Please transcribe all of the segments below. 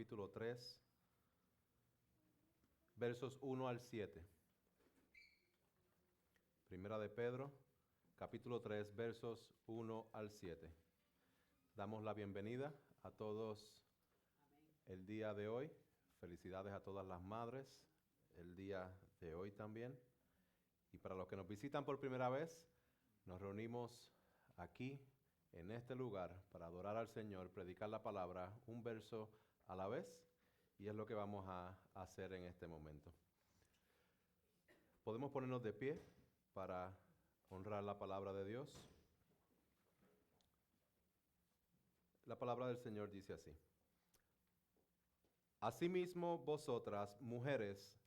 capítulo 3, versos 1 al 7. Primera de Pedro, capítulo 3, versos 1 al 7. Damos la bienvenida a todos el día de hoy. Felicidades a todas las madres el día de hoy también. Y para los que nos visitan por primera vez, nos reunimos aquí en este lugar para adorar al Señor, predicar la palabra, un verso a la vez, y es lo que vamos a hacer en este momento. Podemos ponernos de pie para honrar la palabra de Dios. La palabra del Señor dice así: Asimismo vosotras, mujeres,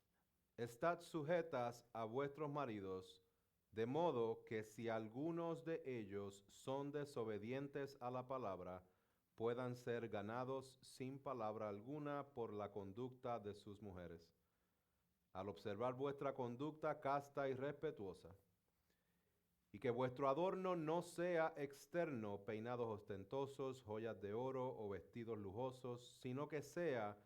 estad sujetas a vuestros maridos, de modo que si algunos de ellos son desobedientes a la palabra, puedan ser ganados sin palabra alguna por la conducta de sus mujeres, al observar vuestra conducta casta y respetuosa. Y que vuestro adorno no sea externo, peinados ostentosos, joyas de oro o vestidos lujosos, sino que sea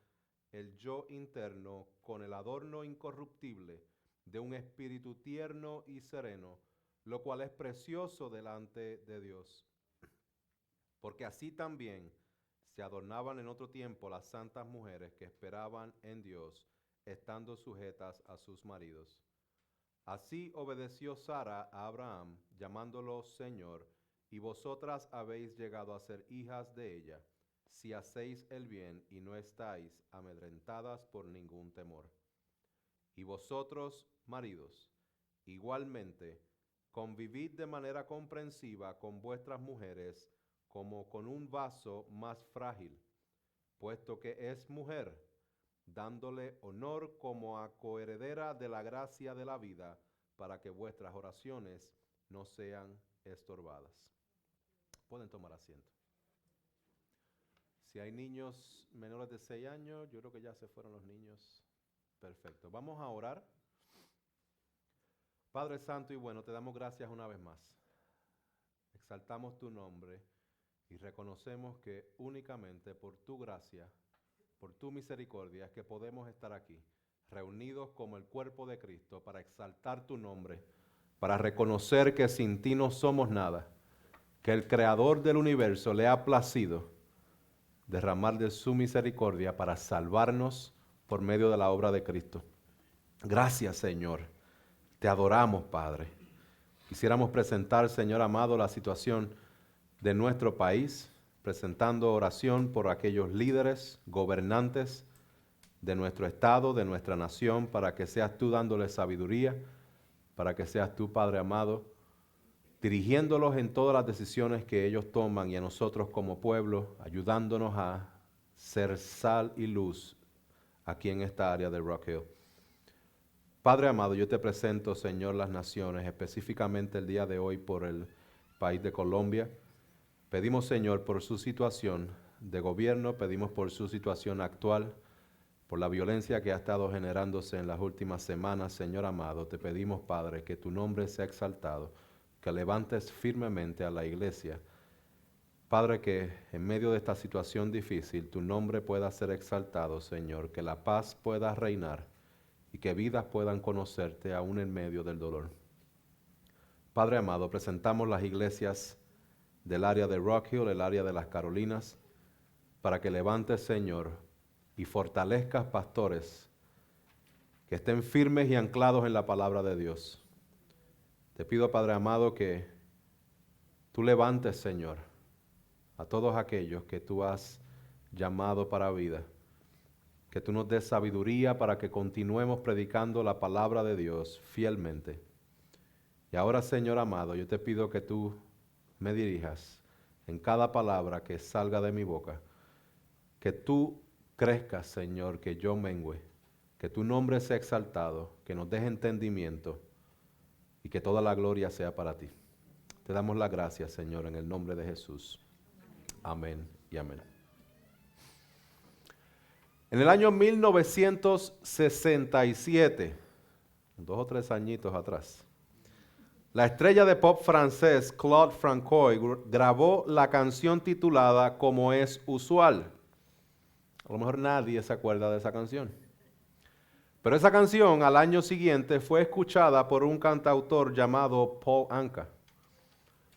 el yo interno con el adorno incorruptible de un espíritu tierno y sereno, lo cual es precioso delante de Dios. Porque así también se adornaban en otro tiempo las santas mujeres que esperaban en Dios, estando sujetas a sus maridos. Así obedeció Sara a Abraham, llamándolo Señor, y vosotras habéis llegado a ser hijas de ella, si hacéis el bien y no estáis amedrentadas por ningún temor. Y vosotros, maridos, igualmente, convivid de manera comprensiva con vuestras mujeres como con un vaso más frágil, puesto que es mujer, dándole honor como a coheredera de la gracia de la vida, para que vuestras oraciones no sean estorbadas. Pueden tomar asiento. Si hay niños menores de 6 años, yo creo que ya se fueron los niños. Perfecto. Vamos a orar. Padre Santo y bueno, te damos gracias una vez más. Exaltamos tu nombre y reconocemos que únicamente por tu gracia, por tu misericordia, es que podemos estar aquí, reunidos como el cuerpo de Cristo, para exaltar tu nombre, para reconocer que sin ti no somos nada, que el Creador del universo le ha placido derramar de su misericordia para salvarnos por medio de la obra de Cristo. Gracias, Señor. Te adoramos, Padre. Quisiéramos presentar, Señor amado, la situación de nuestro país, presentando oración por aquellos líderes, gobernantes de nuestro estado, de nuestra nación, para que seas tú dándoles sabiduría, para que seas tú, Padre amado, dirigiéndolos en todas las decisiones que ellos toman, y a nosotros como pueblo, ayudándonos a ser sal y luz aquí en esta área de Rock Hill. Padre amado, yo te presento, Señor, las naciones, específicamente el día de hoy por el país de Colombia. Pedimos, Señor, por su situación de gobierno, pedimos por su situación actual, por la violencia que ha estado generándose en las últimas semanas, Señor amado. Te pedimos, Padre, que tu nombre sea exaltado, que levantes firmemente a la iglesia. Padre, que en medio de esta situación difícil, tu nombre pueda ser exaltado, Señor, que la paz pueda reinar y que vidas puedan conocerte aún en medio del dolor. Padre amado, presentamos las iglesias del área de Rock Hill, el área de las Carolinas, para que levantes, Señor, y fortalezcas pastores que estén firmes y anclados en la palabra de Dios. Te pido, Padre amado, que tú levantes, Señor, a todos aquellos que tú has llamado para vida, que tú nos des sabiduría para que continuemos predicando la palabra de Dios fielmente. Y ahora, Señor amado, yo te pido que tú me dirijas en cada palabra que salga de mi boca, que tú crezcas, Señor, que yo mengüe, que tu nombre sea exaltado, que nos des entendimiento y que toda la gloria sea para ti. Te damos las gracias, Señor, en el nombre de Jesús. Amén y amén. En el año 1967, 2 o 3 añitos atrás, la estrella de pop francés Claude Francois grabó la canción titulada Como es usual. A lo mejor nadie se acuerda de esa canción. Pero esa canción al año siguiente fue escuchada por un cantautor llamado Paul Anka.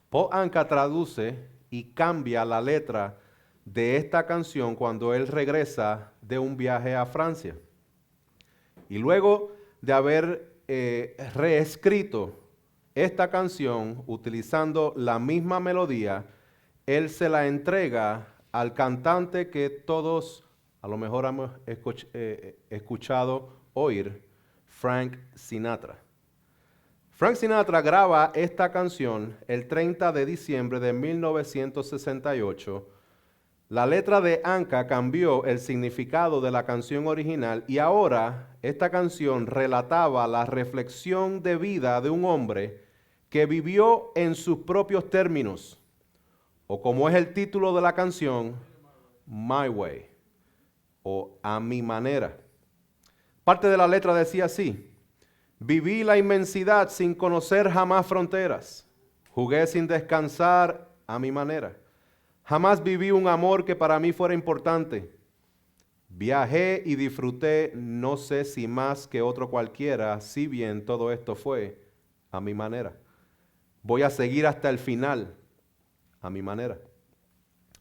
Paul Anka traduce y cambia la letra de esta canción cuando él regresa de un viaje a Francia. Y luego de haber reescrito esta canción utilizando la misma melodía, él se la entrega al cantante que todos a lo mejor hemos escuchado oír, Frank Sinatra. Frank Sinatra graba esta canción el 30 de diciembre de 1968. La letra de Anka cambió el significado de la canción original y ahora esta canción relataba la reflexión de vida de un hombre que vivió en sus propios términos, o como es el título de la canción, My Way, o A Mi Manera. Parte de la letra decía así: viví la inmensidad sin conocer jamás fronteras, jugué sin descansar a mi manera. Jamás viví un amor que para mí fuera importante. Viajé y disfruté, no sé si más que otro cualquiera, si bien todo esto fue a mi manera. Voy a seguir hasta el final, a mi manera.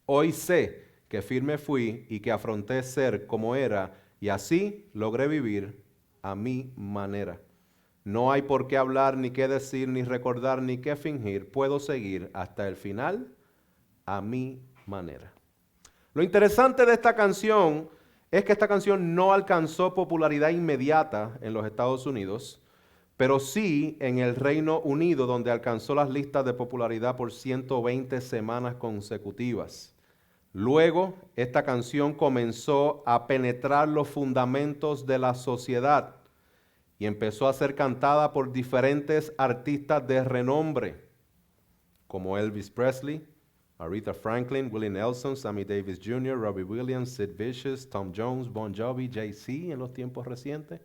Hoy sé que firme fui y que afronté ser como era, y así logré vivir a mi manera. No hay por qué hablar, ni qué decir, ni recordar, ni qué fingir. Puedo seguir hasta el final a mi manera. Lo interesante de esta canción es que esta canción no alcanzó popularidad inmediata en los Estados Unidos, pero sí en el Reino Unido, donde alcanzó las listas de popularidad por 120 semanas consecutivas. Luego, esta canción comenzó a penetrar los fundamentos de la sociedad y empezó a ser cantada por diferentes artistas de renombre, como Elvis Presley, Aretha Franklin, Willie Nelson, Sammy Davis Jr., Robbie Williams, Sid Vicious, Tom Jones, Bon Jovi, Jay-Z en los tiempos recientes.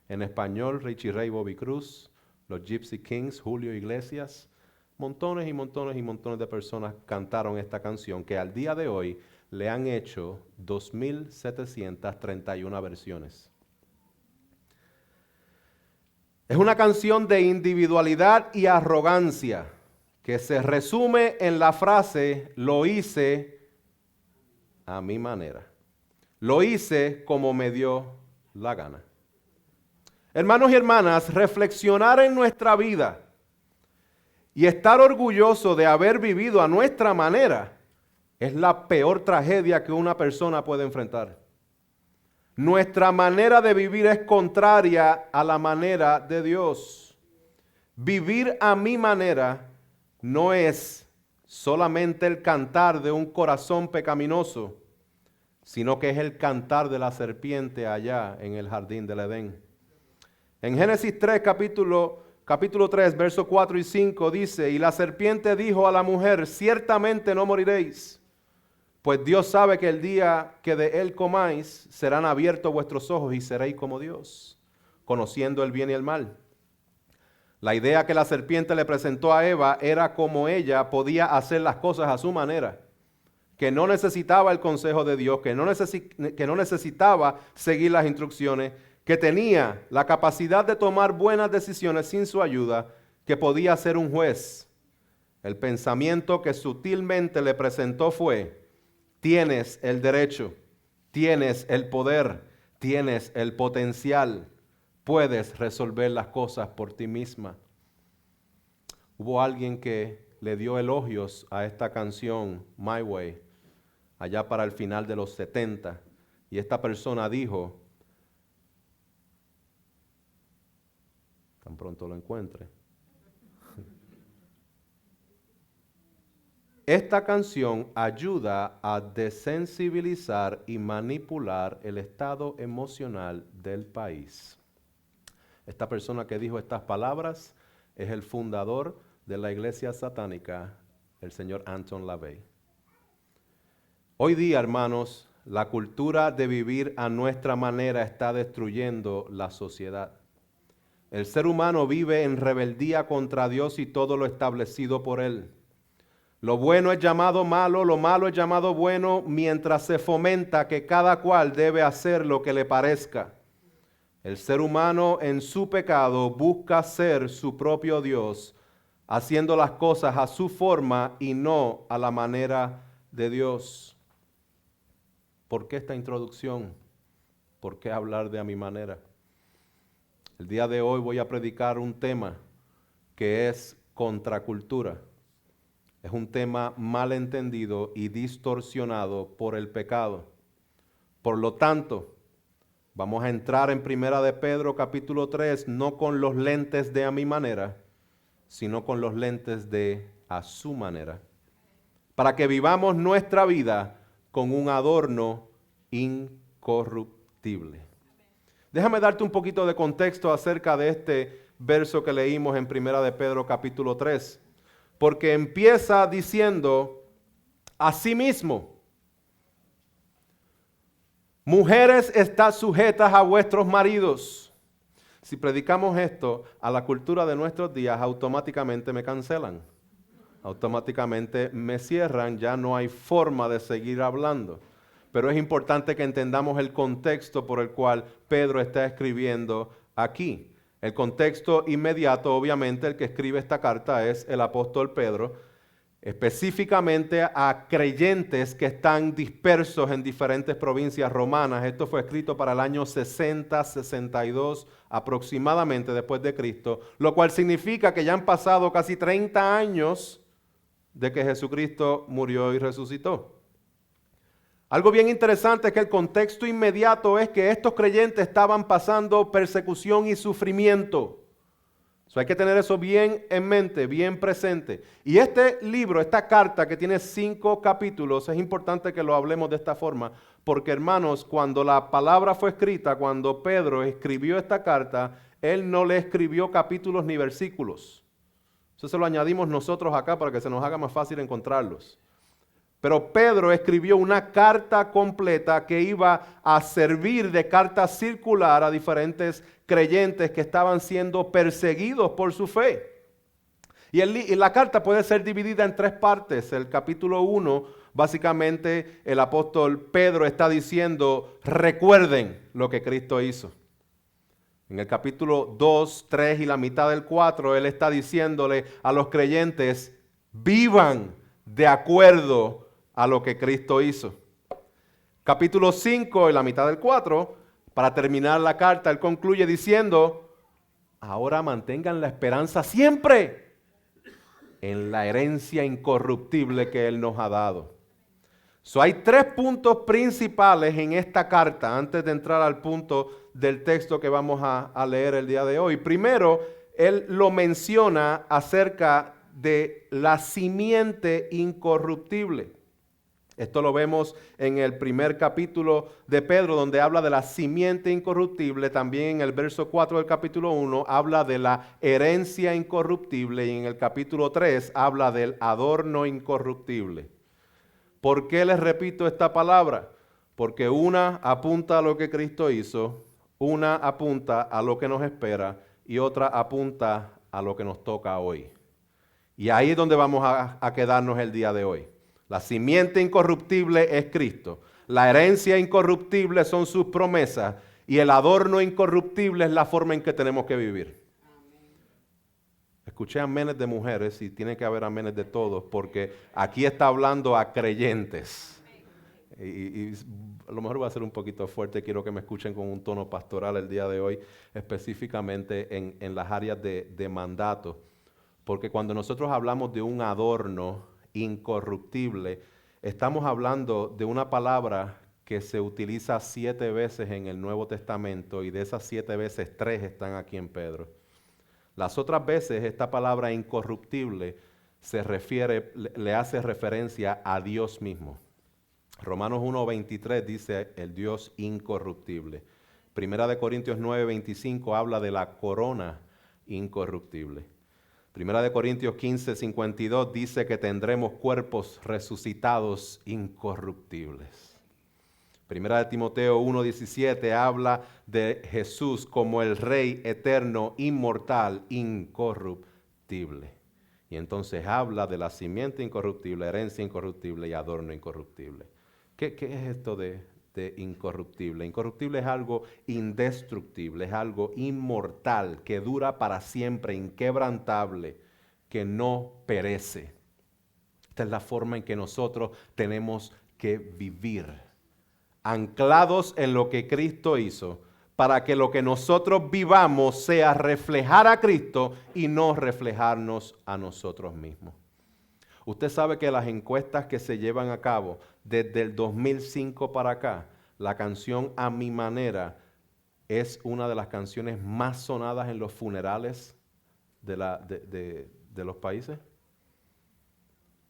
En español, Richie Ray, Bobby Cruz, los Gypsy Kings, Julio Iglesias. Montones y montones y montones de personas cantaron esta canción que al día de hoy le han hecho 2,731 versiones. Es una canción de individualidad y arrogancia que se resume en la frase, lo hice a mi manera. Lo hice como me dio la gana. Hermanos y hermanas, reflexionar en nuestra vida y estar orgulloso de haber vivido a nuestra manera es la peor tragedia que una persona puede enfrentar. Nuestra manera de vivir es contraria a la manera de Dios. Vivir a mi manera no es solamente el cantar de un corazón pecaminoso, sino que es el cantar de la serpiente allá en el jardín del Edén. En Génesis 3, capítulo 3, versos 4 y 5 dice, y la serpiente dijo a la mujer, ciertamente no moriréis, pues Dios sabe que el día que de él comáis, serán abiertos vuestros ojos y seréis como Dios, conociendo el bien y el mal. La idea que la serpiente le presentó a Eva era como ella podía hacer las cosas a su manera, que no necesitaba el consejo de Dios, que no necesitaba seguir las instrucciones, que tenía la capacidad de tomar buenas decisiones sin su ayuda, que podía ser un juez. El pensamiento que sutilmente le presentó fue, tienes el derecho, tienes el poder, tienes el potencial. Puedes resolver las cosas por ti misma. Hubo alguien que le dio elogios a esta canción, My Way, allá para el final de los 70. Y esta persona dijo, tan pronto lo encuentre, esta canción ayuda a desensibilizar y manipular el estado emocional del país. Esta persona que dijo estas palabras es el fundador de la iglesia satánica, el señor Anton LaVey. Hoy día, hermanos, la cultura de vivir a nuestra manera está destruyendo la sociedad. El ser humano vive en rebeldía contra Dios y todo lo establecido por Él. Lo bueno es llamado malo, lo malo es llamado bueno, mientras se fomenta que cada cual debe hacer lo que le parezca. El ser humano en su pecado busca ser su propio Dios, haciendo las cosas a su forma y no a la manera de Dios. ¿Por qué esta introducción? ¿Por qué hablar de a mi manera? El día de hoy voy a predicar un tema que es contracultura. Es un tema mal entendido y distorsionado por el pecado. Por lo tanto, vamos a entrar en Primera de Pedro capítulo 3, no con los lentes de a mi manera, sino con los lentes de a su manera, para que vivamos nuestra vida con un adorno incorruptible. Déjame darte un poquito de contexto acerca de este verso que leímos en Primera de Pedro capítulo 3. Porque empieza diciendo, asimismo, mujeres, estad sujetas a vuestros maridos. Si predicamos esto a la cultura de nuestros días, automáticamente me cancelan. Automáticamente me cierran, ya no hay forma de seguir hablando. Pero es importante que entendamos el contexto por el cual Pedro está escribiendo aquí. El contexto inmediato, obviamente, el que escribe esta carta es el apóstol Pedro, específicamente a creyentes que están dispersos en diferentes provincias romanas. Esto fue escrito para el año 60, 62 aproximadamente después de Cristo, lo cual significa que ya han pasado casi 30 años de que Jesucristo murió y resucitó. Algo bien interesante es que el contexto inmediato es que estos creyentes estaban pasando persecución y sufrimiento. Hay que tener eso bien en mente, bien presente. Y este libro, esta carta que tiene 5 capítulos, es importante que lo hablemos de esta forma, porque hermanos, cuando la palabra fue escrita, cuando Pedro escribió esta carta, él no le escribió capítulos ni versículos. Eso se lo añadimos nosotros acá para que se nos haga más fácil encontrarlos. Pero Pedro escribió una carta completa que iba a servir de carta circular a diferentes creyentes que estaban siendo perseguidos por su fe. Y la carta puede ser dividida en 3 partes. El capítulo 1, básicamente el apóstol Pedro está diciendo, recuerden lo que Cristo hizo. En el capítulo 2, 3 y la mitad del 4, él está diciéndole a los creyentes, vivan de acuerdo a lo que Cristo hizo. Capítulo 5 y la mitad del 4, para terminar la carta, él concluye diciendo, ahora mantengan la esperanza siempre en la herencia incorruptible que Él nos ha dado. Hay 3 puntos principales en esta carta, antes de entrar al punto del texto que vamos a leer el día de hoy. Primero, él lo menciona acerca de la simiente incorruptible. Esto lo vemos en el primer capítulo de Pedro, donde habla de la simiente incorruptible. También en el verso 4 del capítulo 1 habla de la herencia incorruptible. Y en el capítulo 3 habla del adorno incorruptible. ¿Por qué les repito esta palabra? Porque una apunta a lo que Cristo hizo, una apunta a lo que nos espera y otra apunta a lo que nos toca hoy. Y ahí es donde vamos a quedarnos el día de hoy. La simiente incorruptible es Cristo. La herencia incorruptible son sus promesas. Y el adorno incorruptible es la forma en que tenemos que vivir. Amén. Escuché amenes de mujeres y tiene que haber amenes de todos, porque aquí está hablando a creyentes. Y a lo mejor va a ser un poquito fuerte. Quiero que me escuchen con un tono pastoral el día de hoy, específicamente en las áreas de mandato. Porque cuando nosotros hablamos de un adorno incorruptible, estamos hablando de una palabra que se utiliza 7 veces en el Nuevo Testamento, y de esas 7 veces 3 están aquí en Pedro. Las otras veces esta palabra incorruptible le hace referencia a Dios mismo. Romanos 1:23 dice el Dios incorruptible. Primera de Corintios 9:25 habla de la corona incorruptible. Primera de Corintios 15:52 dice que tendremos cuerpos resucitados incorruptibles. Primera de Timoteo 1:17 habla de Jesús como el Rey eterno, inmortal, incorruptible. Y entonces habla de la simiente incorruptible, herencia incorruptible y adorno incorruptible. ¿Qué es esto de incorruptible? Incorruptible es algo indestructible, es algo inmortal, que dura para siempre, inquebrantable, que no perece. Esta es la forma en que nosotros tenemos que vivir, anclados en lo que Cristo hizo, para que lo que nosotros vivamos sea reflejar a Cristo y no reflejarnos a nosotros mismos. Usted sabe que las encuestas que se llevan a cabo desde el 2005 para acá, la canción A Mi Manera es una de las canciones más sonadas en los funerales de los países.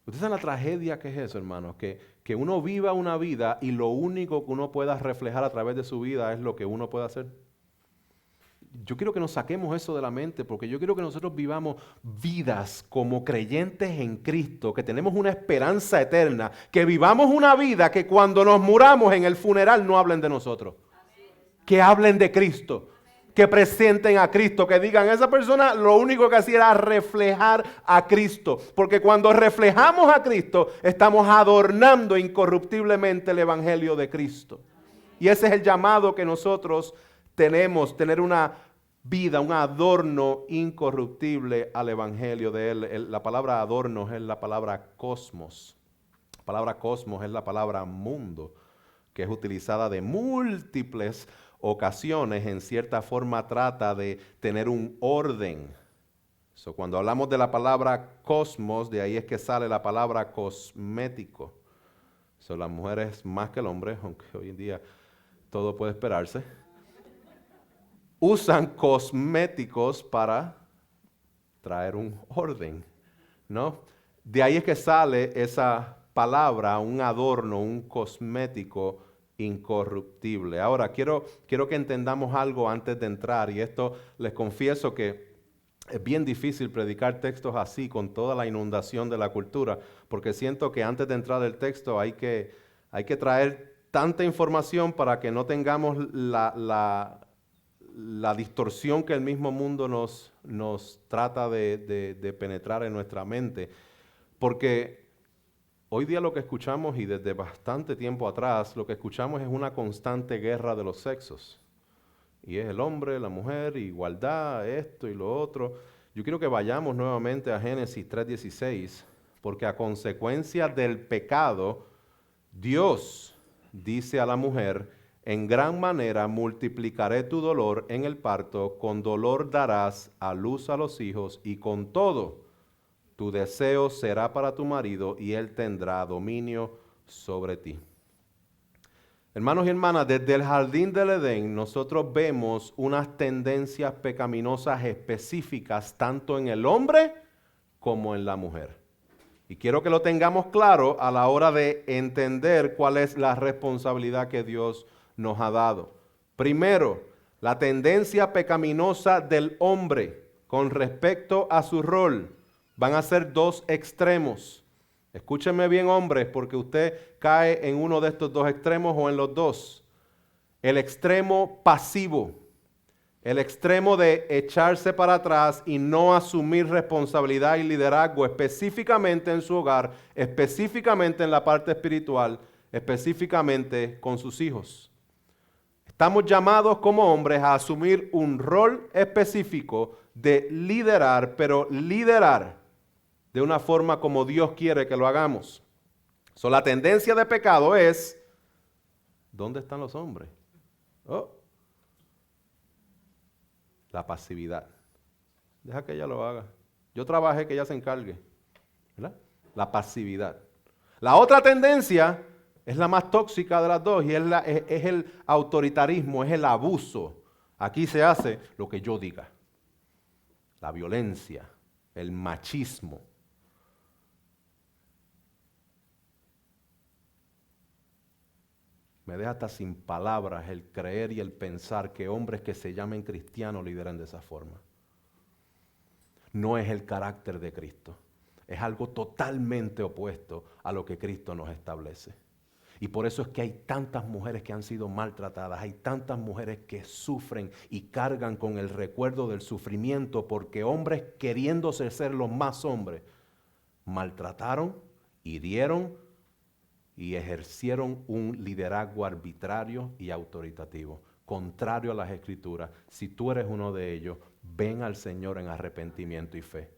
¿Usted sabe la tragedia que es eso, hermanos? Que uno viva una vida y lo único que uno pueda reflejar a través de su vida es lo que uno puede hacer. Yo quiero que nos saquemos eso de la mente, porque yo quiero que nosotros vivamos vidas como creyentes en Cristo, que tenemos una esperanza eterna, que vivamos una vida que cuando nos muramos en el funeral no hablen de nosotros, que hablen de Cristo, que presenten a Cristo, que digan, esa persona lo único que hacía era reflejar a Cristo, porque cuando reflejamos a Cristo estamos adornando incorruptiblemente el Evangelio de Cristo. Y ese es el llamado que nosotros tenemos, tener una vida, un adorno incorruptible al Evangelio de Él. La palabra adorno es la palabra cosmos. La palabra cosmos es la palabra mundo, que es utilizada de múltiples ocasiones. En cierta forma trata de tener un orden. Cuando hablamos de la palabra cosmos, de ahí es que sale la palabra cosmético. Las mujeres más que el hombre, aunque hoy en día todo puede esperarse, usan cosméticos para traer un orden, ¿no? De ahí es que sale esa palabra, un adorno, un cosmético incorruptible. Ahora, quiero que entendamos algo antes de entrar, y esto les confieso que es bien difícil predicar textos así con toda la inundación de la cultura, porque siento que antes de entrar el texto hay que traer tanta información para que no tengamos la distorsión que el mismo mundo nos trata de penetrar en nuestra mente. Porque hoy día lo que escuchamos, y desde bastante tiempo atrás, lo que escuchamos es una constante guerra de los sexos. Y es el hombre, la mujer, igualdad, esto y lo otro. Yo quiero que vayamos nuevamente a Génesis 3:16, porque a consecuencia del pecado, Dios dice a la mujer, en gran manera multiplicaré tu dolor en el parto, con dolor darás a luz a los hijos, y con todo tu deseo será para tu marido, y él tendrá dominio sobre ti. Hermanos y hermanas, desde el jardín del Edén nosotros vemos unas tendencias pecaminosas específicas tanto en el hombre como en la mujer. Y quiero que lo tengamos claro a la hora de entender cuál es la responsabilidad que Dios nos ha dado. Primero, la tendencia pecaminosa del hombre con respecto a su rol. Van a ser dos extremos. Escúcheme bien, hombres, porque usted cae en uno de estos dos extremos o en los dos. El extremo pasivo, el extremo de echarse para atrás y no asumir responsabilidad y liderazgo específicamente en su hogar, específicamente en la parte espiritual, específicamente con sus hijos. Estamos llamados como hombres a asumir un rol específico de liderar, pero liderar de una forma como Dios quiere que lo hagamos. La tendencia de pecado es, ¿dónde están los hombres? La pasividad. Deja que ella lo haga. Yo trabajé, que ella se encargue. ¿Verdad? La pasividad. La otra tendencia es la más tóxica de las dos, y es el autoritarismo, es el abuso. Aquí se hace lo que yo diga. La violencia, el machismo. Me deja hasta sin palabras el creer y el pensar que hombres que se llamen cristianos lideran de esa forma. No es el carácter de Cristo. Es algo totalmente opuesto a lo que Cristo nos establece. Y por eso es que hay tantas mujeres que han sido maltratadas, hay tantas mujeres que sufren y cargan con el recuerdo del sufrimiento porque hombres queriéndose ser los más hombres, maltrataron, hirieron y ejercieron un liderazgo arbitrario y autoritativo, contrario a las Escrituras. Si tú eres uno de ellos, ven al Señor en arrepentimiento y fe,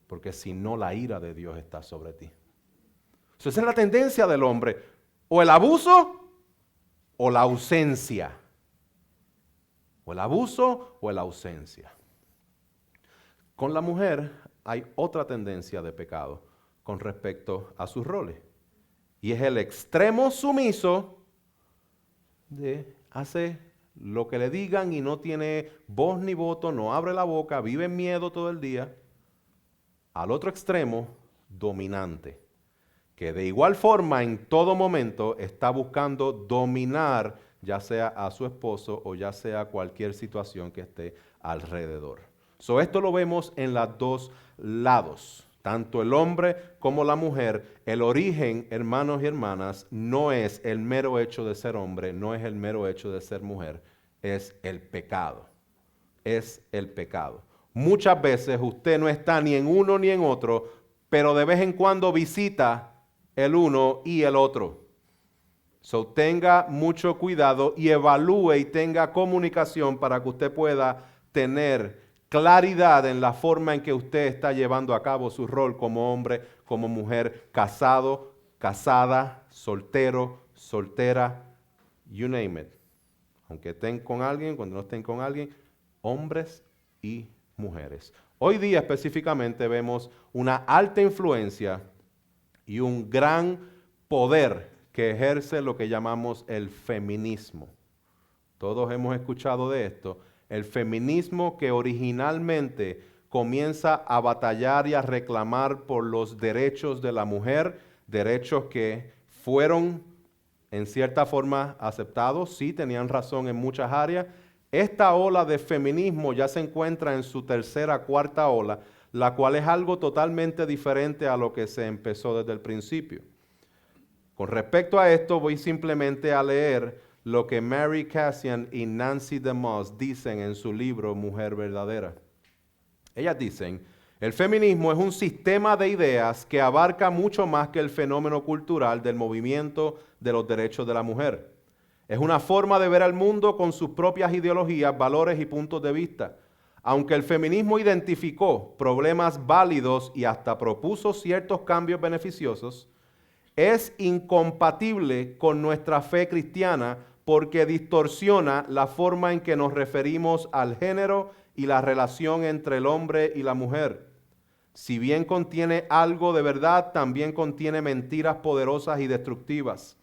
porque si no, la ira de Dios está sobre ti. Esa es la tendencia del hombre, o el abuso o la ausencia. O el abuso o la ausencia. Con la mujer hay otra tendencia de pecado con respecto a sus roles. Y es el extremo sumiso de hacer lo que le digan y no tiene voz ni voto, no abre la boca, vive en miedo todo el día. Al otro extremo, dominante, que de igual forma en todo momento está buscando dominar ya sea a su esposo o ya sea cualquier situación que esté alrededor. Esto lo vemos en los dos lados, tanto el hombre como la mujer. El origen, hermanos y hermanas, no es el mero hecho de ser hombre, no es el mero hecho de ser mujer, es el pecado. Es el pecado. Muchas veces usted no está ni en uno ni en otro, pero de vez en cuando visita el uno y el otro. Tenga mucho cuidado y evalúe y tenga comunicación para que usted pueda tener claridad en la forma en que usted está llevando a cabo su rol como hombre, como mujer, casado, casada, soltero, soltera, you name it. Aunque estén con alguien, cuando no estén con alguien, hombres y mujeres. Hoy día específicamente vemos una alta influencia y un gran poder que ejerce lo que llamamos el feminismo. Todos hemos escuchado de esto. El feminismo que originalmente comienza a batallar y a reclamar por los derechos de la mujer, derechos que fueron en cierta forma aceptados, sí tenían razón en muchas áreas. Esta ola de feminismo ya se encuentra en su tercera, cuarta ola, la cual es algo totalmente diferente a lo que se empezó desde el principio. Con respecto a esto, voy simplemente a leer lo que Mary Cassian y Nancy DeMoss dicen en su libro Mujer Verdadera. Ellas dicen, el feminismo es un sistema de ideas que abarca mucho más que el fenómeno cultural del movimiento de los derechos de la mujer. Es una forma de ver al mundo con sus propias ideologías, valores y puntos de vista. Aunque el feminismo identificó problemas válidos y hasta propuso ciertos cambios beneficiosos, es incompatible con nuestra fe cristiana porque distorsiona la forma en que nos referimos al género y la relación entre el hombre y la mujer. Si bien contiene algo de verdad, también contiene mentiras poderosas y destructivas.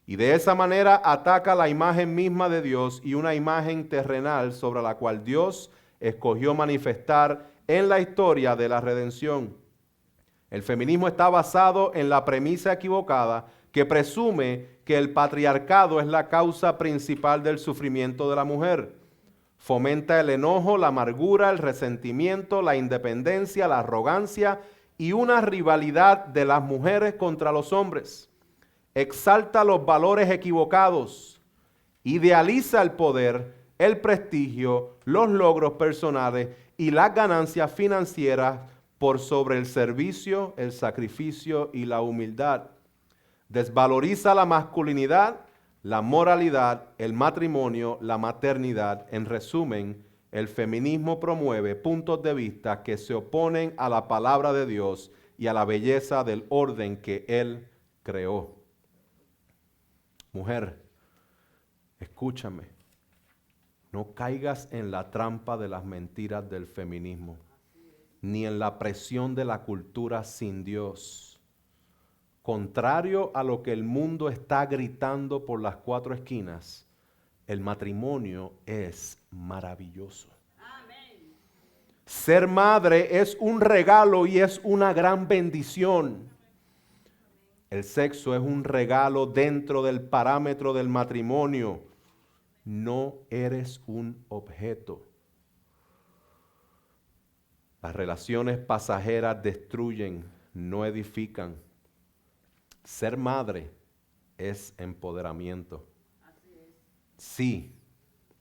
Y de esa manera ataca la imagen misma de Dios y una imagen terrenal sobre la cual Dios escogió manifestar en la historia de la redención. El feminismo está basado en la premisa equivocada que presume que el patriarcado es la causa principal del sufrimiento de la mujer. Fomenta el enojo, la amargura, el resentimiento, la independencia, la arrogancia y una rivalidad de las mujeres contra los hombres. Exalta los valores equivocados, idealiza el poder, el prestigio, los logros personales y las ganancias financieras por sobre el servicio, el sacrificio y la humildad. Desvaloriza la masculinidad, la moralidad, el matrimonio, la maternidad. En resumen, el feminismo promueve puntos de vista que se oponen a la palabra de Dios y a la belleza del orden que Él creó. Mujer, escúchame, no caigas en la trampa de las mentiras del feminismo, ni en la presión de la cultura sin Dios. Contrario a lo que el mundo está gritando por las cuatro esquinas, el matrimonio es maravilloso. Amén. Ser madre es un regalo y es una gran bendición. El sexo es un regalo dentro del parámetro del matrimonio. No eres un objeto. Las relaciones pasajeras destruyen, no edifican. Ser madre es empoderamiento. Sí,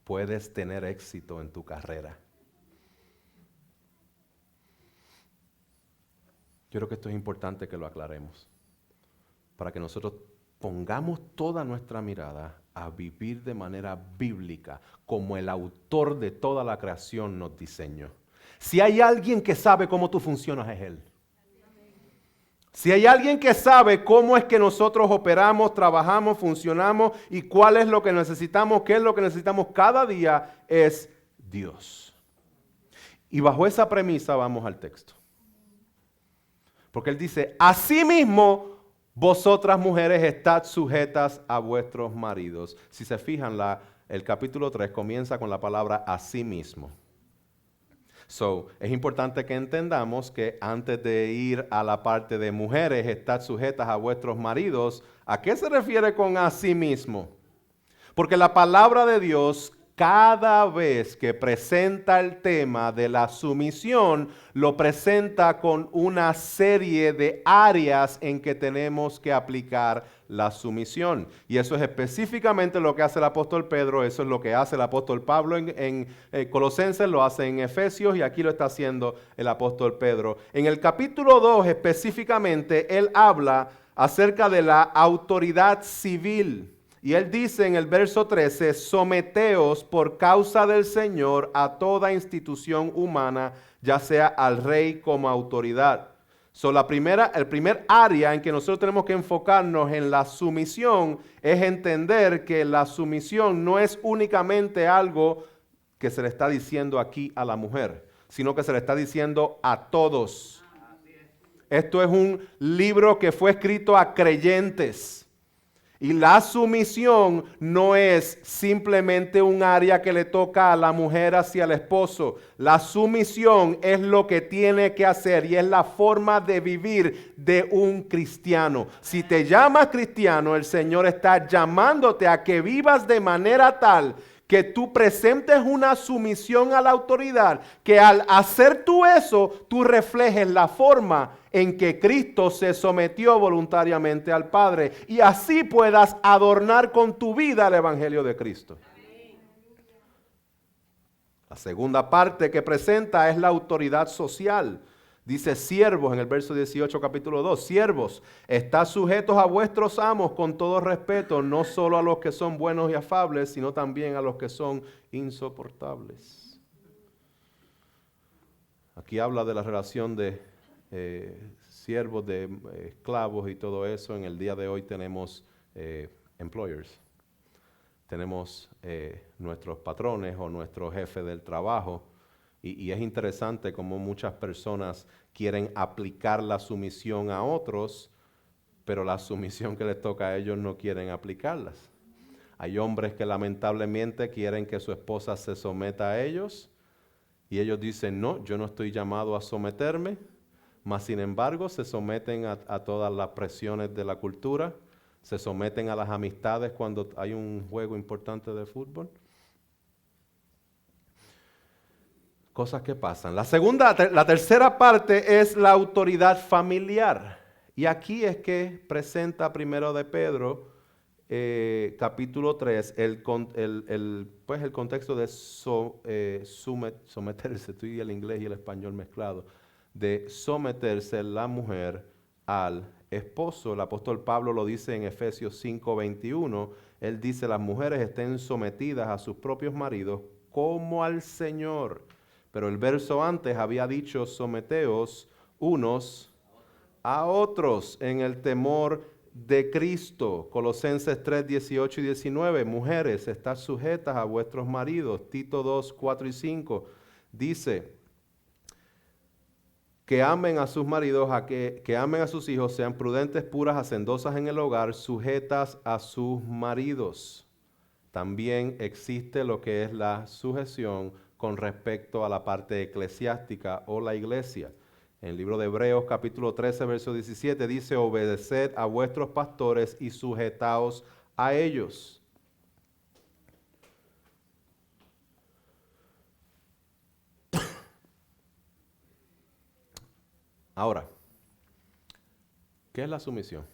puedes tener éxito en tu carrera. Yo creo que esto es importante que lo aclaremos, para que nosotros pongamos toda nuestra mirada a vivir de manera bíblica, como el autor de toda la creación nos diseñó. Si hay alguien que sabe cómo tú funcionas, es Él. Si hay alguien que sabe cómo es que nosotros operamos, trabajamos, funcionamos y cuál es lo que necesitamos, qué es lo que necesitamos cada día, es Dios. Y bajo esa premisa vamos al texto. Porque Él dice, asimismo, vosotras mujeres estad sujetas a vuestros maridos. Si se fijan, el capítulo 3 comienza con la palabra asimismo. Es importante que entendamos que antes de ir a la parte de mujeres, estad sujetas a vuestros maridos, ¿a qué se refiere con asimismo? Porque la palabra de Dios, cada vez que presenta el tema de la sumisión, lo presenta con una serie de áreas en que tenemos que aplicar la sumisión. Y eso es específicamente lo que hace el apóstol Pedro, eso es lo que hace el apóstol Pablo en Colosenses, lo hace en Efesios y aquí lo está haciendo el apóstol Pedro. En el capítulo 2 específicamente, él habla acerca de la autoridad civil. Y él dice en el verso 13, someteos por causa del Señor a toda institución humana, ya sea al rey como autoridad. El primer área en que nosotros tenemos que enfocarnos en la sumisión es entender que la sumisión no es únicamente algo que se le está diciendo aquí a la mujer, sino que se le está diciendo a todos. Esto es un libro que fue escrito a creyentes. Y la sumisión no es simplemente un área que le toca a la mujer hacia el esposo. La sumisión es lo que tiene que hacer y es la forma de vivir de un cristiano. Si te llamas cristiano, el Señor está llamándote a que vivas de manera tal que tú presentes una sumisión a la autoridad, que al hacer tú eso, tú reflejes la forma en que Cristo se sometió voluntariamente al Padre y así puedas adornar con tu vida el Evangelio de Cristo. La segunda parte que presenta es la autoridad social. Dice siervos en el verso 18 capítulo 2, siervos, estad sujetos a vuestros amos con todo respeto, no solo a los que son buenos y afables, sino también a los que son insoportables. Aquí habla de la relación de siervos, de esclavos y todo eso. En el día de hoy tenemos employers. Tenemos nuestros patrones o nuestro jefe del trabajo. Y es interesante cómo muchas personas quieren aplicar la sumisión a otros, pero la sumisión que les toca a ellos no quieren aplicarlas. Hay hombres que lamentablemente quieren que su esposa se someta a ellos y ellos dicen, no, yo no estoy llamado a someterme, mas sin embargo se someten a todas las presiones de la cultura, se someten a las amistades cuando hay un juego importante de fútbol. Cosas que pasan. La tercera parte es la autoridad familiar. Y aquí es que presenta primero de Pedro, capítulo 3, el contexto de someterse, estoy el inglés y el español mezclado, de someterse la mujer al esposo. El apóstol Pablo lo dice en Efesios 5:21. Él dice, las mujeres estén sometidas a sus propios maridos como al Señor. Pero el verso antes había dicho, someteos unos a otros en el temor de Cristo. Colosenses 3, 18 y 19. Mujeres, estad sujetas a vuestros maridos. Tito 2, 4 y 5 dice que amen a sus maridos, que amen a sus hijos, sean prudentes, puras, hacendosas en el hogar, sujetas a sus maridos. También existe lo que es la sujeción con respecto a la parte eclesiástica o la iglesia. En el libro de Hebreos capítulo 13, verso 17 dice, obedeced a vuestros pastores y sujetaos a ellos. Ahora, ¿qué es la sumisión?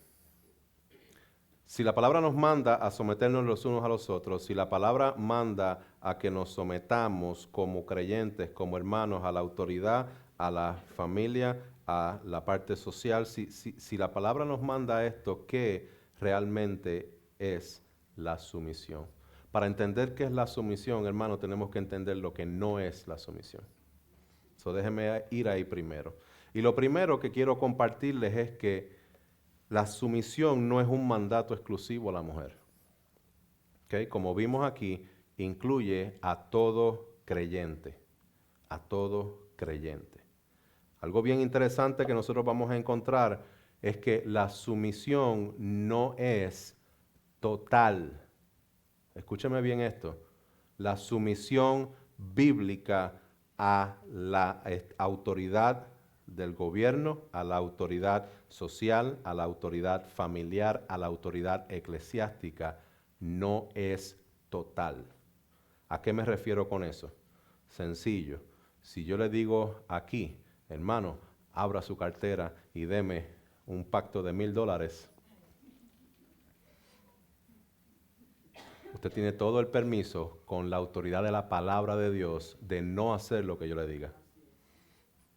Si la palabra nos manda a someternos los unos a los otros, si la palabra manda a que nos sometamos como creyentes, como hermanos, a la autoridad, a la familia, a la parte social, si la palabra nos manda esto, ¿qué realmente es la sumisión? Para entender qué es la sumisión, hermano, tenemos que entender lo que no es la sumisión. Déjenme ir ahí primero. Y lo primero que quiero compartirles es que la sumisión no es un mandato exclusivo a la mujer. ¿Okay? Como vimos aquí, incluye a todo creyente. A todo creyente. Algo bien interesante que nosotros vamos a encontrar es que la sumisión no es total. Escúcheme bien esto. La sumisión bíblica a la autoridad del gobierno, a la autoridad social, a la autoridad familiar, a la autoridad eclesiástica, no es total. ¿A qué me refiero con eso? Sencillo. Si yo le digo aquí, hermano, abra su cartera y deme un pacto de $1,000, usted tiene todo el permiso con la autoridad de la palabra de Dios de no hacer lo que yo le diga.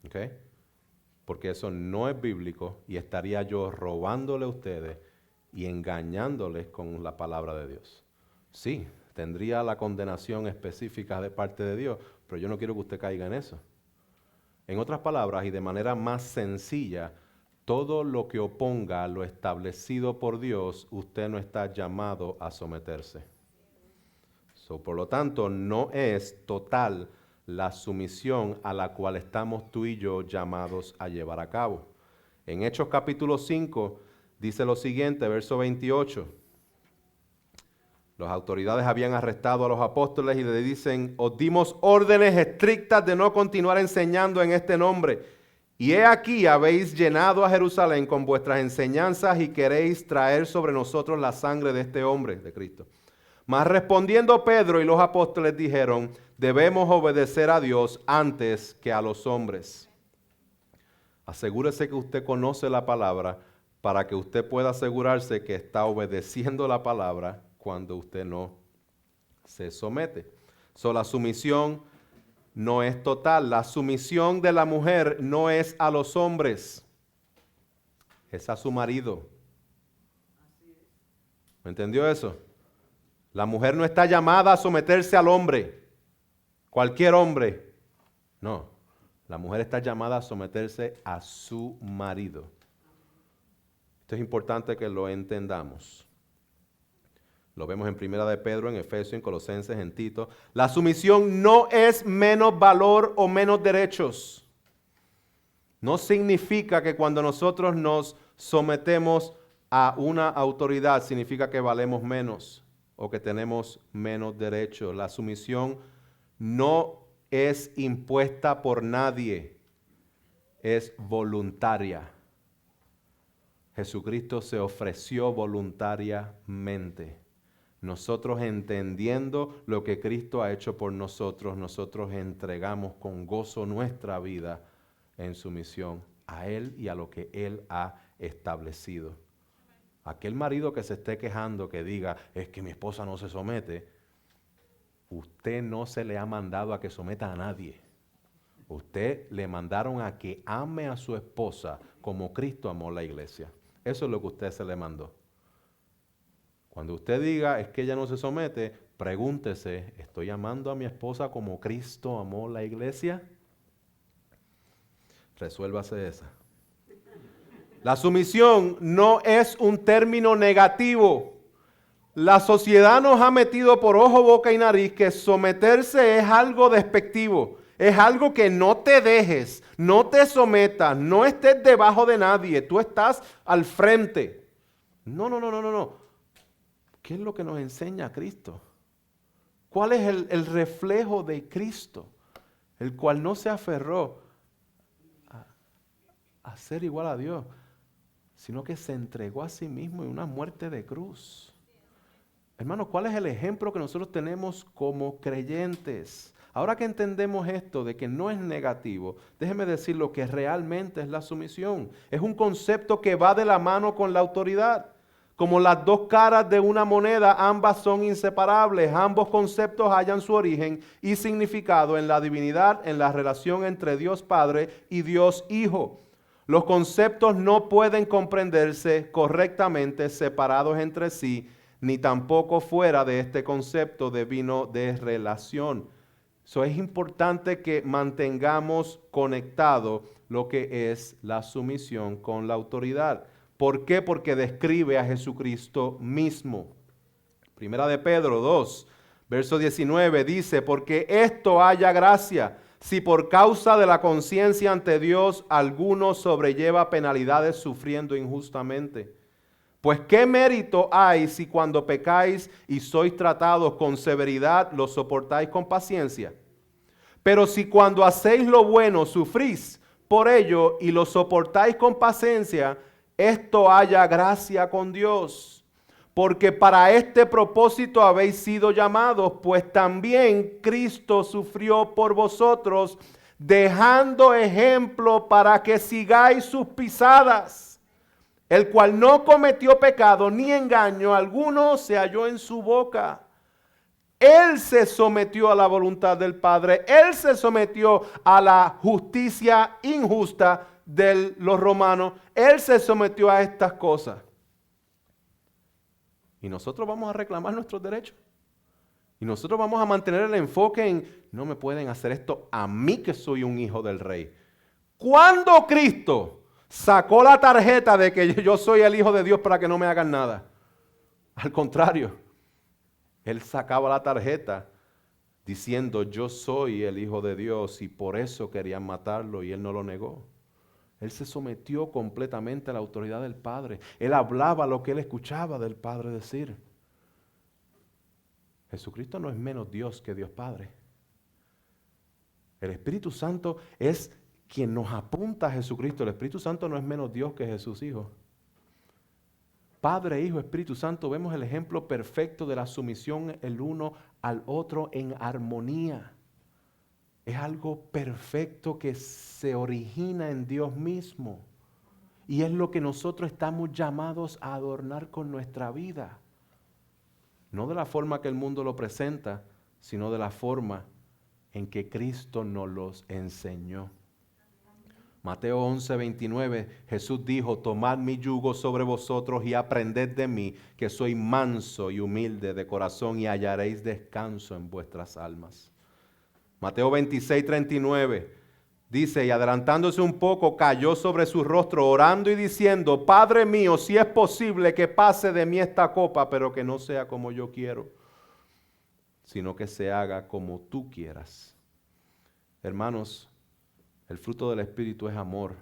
¿Ok? Porque eso no es bíblico y estaría yo robándole a ustedes y engañándoles con la palabra de Dios. Sí, tendría la condenación específica de parte de Dios, pero yo no quiero que usted caiga en eso. En otras palabras, y de manera más sencilla, todo lo que oponga a lo establecido por Dios, usted no está llamado a someterse. Por lo tanto, no es total la sumisión a la cual estamos tú y yo llamados a llevar a cabo. En Hechos capítulo 5 dice lo siguiente, verso 28. Las autoridades habían arrestado a los apóstoles y le dicen, os dimos órdenes estrictas de no continuar enseñando en este nombre. Y he aquí habéis llenado a Jerusalén con vuestras enseñanzas y queréis traer sobre nosotros la sangre de este hombre, de Cristo. Mas respondiendo Pedro y los apóstoles dijeron, debemos obedecer a Dios antes que a los hombres. Asegúrese que usted conoce la palabra para que usted pueda asegurarse que está obedeciendo la palabra cuando usted no se somete. La sumisión no es total. La sumisión de la mujer no es a los hombres, es a su marido. ¿Me entendió eso? La mujer no está llamada a someterse al hombre, cualquier hombre. No, la mujer está llamada a someterse a su marido. Esto es importante que lo entendamos. Lo vemos en Primera de Pedro, en Efesios, en Colosenses, en Tito. La sumisión no es menos valor o menos derechos. No significa que cuando nosotros nos sometemos a una autoridad, significa que valemos menos o que tenemos menos derechos. La sumisión no es impuesta por nadie, es voluntaria. Jesucristo se ofreció voluntariamente. Nosotros entendiendo lo que Cristo ha hecho por nosotros, nosotros entregamos con gozo nuestra vida en sumisión a Él y a lo que Él ha establecido. Aquel marido que se esté quejando, que diga, es que mi esposa no se somete, usted no se le ha mandado a que someta a nadie. Usted le mandaron a que ame a su esposa como Cristo amó la iglesia. Eso es lo que usted se le mandó. Cuando usted diga, es que ella no se somete, pregúntese, ¿estoy amando a mi esposa como Cristo amó la iglesia? Resuélvase esa. La sumisión no es un término negativo. La sociedad nos ha metido por ojo, boca y nariz que someterse es algo despectivo. Es algo que no te dejes, no te sometas, no estés debajo de nadie. Tú estás al frente. No. ¿Qué es lo que nos enseña Cristo? ¿Cuál es el reflejo de Cristo? El cual no se aferró a ser igual a Dios, sino que se entregó a sí mismo en una muerte de cruz. Hermanos, ¿cuál es el ejemplo que nosotros tenemos como creyentes? Ahora que entendemos esto de que no es negativo, déjeme decir lo que realmente es la sumisión. Es un concepto que va de la mano con la autoridad. Como las dos caras de una moneda, ambas son inseparables. Ambos conceptos hallan su origen y significado en la divinidad, en la relación entre Dios Padre y Dios Hijo. Los conceptos no pueden comprenderse correctamente separados entre sí, ni tampoco fuera de este concepto divino de relación. So, es importante que mantengamos conectado lo que es la sumisión con la autoridad. ¿Por qué? Porque describe a Jesucristo mismo. Primera de Pedro 2, verso 19 dice, porque esto haya gracia, si por causa de la conciencia ante Dios alguno sobrelleva penalidades sufriendo injustamente. Pues qué mérito hay si cuando pecáis y sois tratados con severidad lo soportáis con paciencia. Pero si cuando hacéis lo bueno sufrís por ello y lo soportáis con paciencia, esto haya gracia con Dios. Porque para este propósito habéis sido llamados, pues también Cristo sufrió por vosotros, dejando ejemplo para que sigáis sus pisadas, el cual no cometió pecado ni engaño alguno se halló en su boca. Él se sometió a la voluntad del Padre. Él se sometió a la justicia injusta de los romanos. Él se sometió a estas cosas. Y nosotros vamos a reclamar nuestros derechos. Y nosotros vamos a mantener el enfoque en, no me pueden hacer esto a mí que soy un hijo del rey. ¿Cuándo Cristo sacó la tarjeta de que yo soy el hijo de Dios para que no me hagan nada? Al contrario. Él sacaba la tarjeta diciendo, yo soy el Hijo de Dios y por eso querían matarlo y él no lo negó. Él se sometió completamente a la autoridad del Padre. Él hablaba lo que él escuchaba del Padre decir. Jesucristo no es menos Dios que Dios Padre. El Espíritu Santo es quien nos apunta a Jesucristo. El Espíritu Santo no es menos Dios que Jesús Hijo. Padre, Hijo, Espíritu Santo, vemos el ejemplo perfecto de la sumisión el uno al otro en armonía. Es algo perfecto que se origina en Dios mismo. Y es lo que nosotros estamos llamados a adornar con nuestra vida. No de la forma que el mundo lo presenta, sino de la forma en que Cristo nos los enseñó. Mateo 11, 29, Jesús dijo, tomad mi yugo sobre vosotros y aprended de mí, que soy manso y humilde de corazón y hallaréis descanso en vuestras almas. Mateo 26, 39, dice, y adelantándose un poco, cayó sobre su rostro, orando y diciendo, Padre mío, si es posible que pase de mí esta copa, pero que no sea como yo quiero, sino que se haga como tú quieras. Hermanos, el fruto del Espíritu es amor,